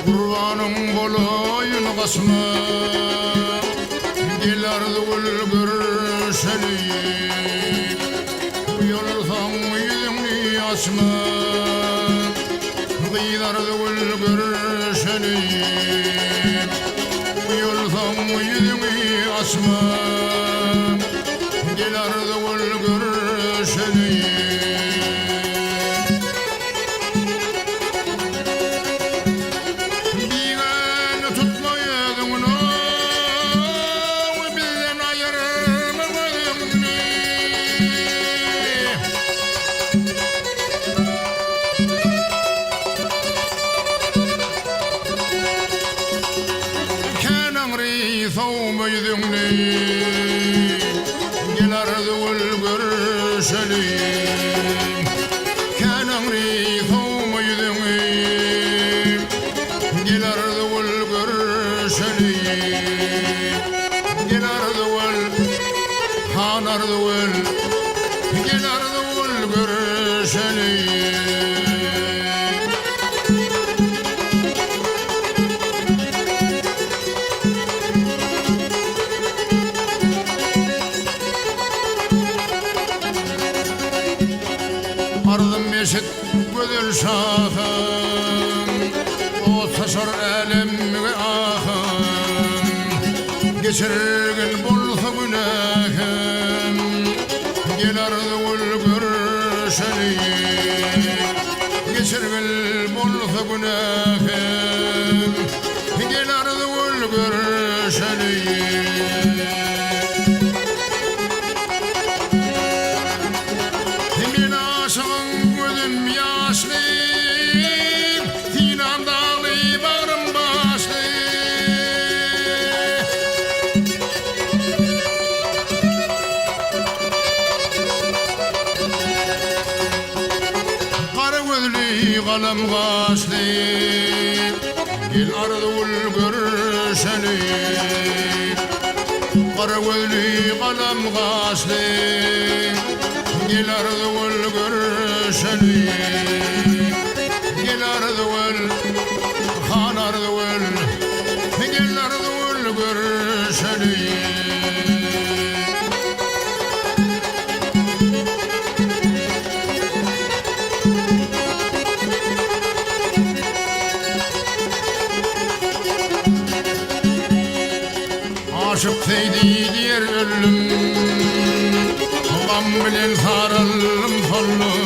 Kurbanın bolayın kasma Dilardı gülgür seni Yolsan yüzünü asma Dilardı gülgür seni Yolsan yüzünü asma Dilardı gülgür seni ثوم يذمني الأرض والقرشلي كان أمري ثوم يذمني الأرض والقرشلي الأرض والحانرض الأرض والقرشلي Ardım meşit gödül şahım O taşar elemime ahım Geçirgin bolsa günahım Gel ardı ulgür şeli Geçirgin bolsa günahım Gel ardı ulgür şeli Qalım qaşlı Gel ardı ulgürşeli Qara gözlü qalım qaşlı Gel ardı ulgürşeli Gel ardı ul Xan ardı ul Gel ardı ulgürşeli Aşık seydi diyer ölüm Gam bilen sarılım sollum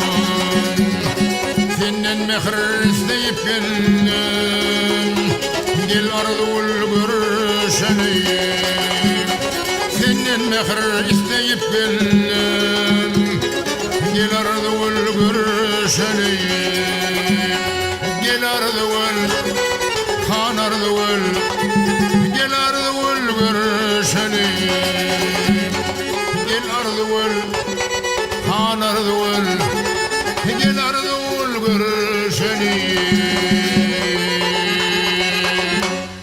Senden mehir isteyip geldim Gel ardı ulgürşeli Senden mehir isteyip geldim Gel ardı ulgürşeli Gel ardı ul Xan ardı ul Gel ardı ulgürşeli Gel ardı ul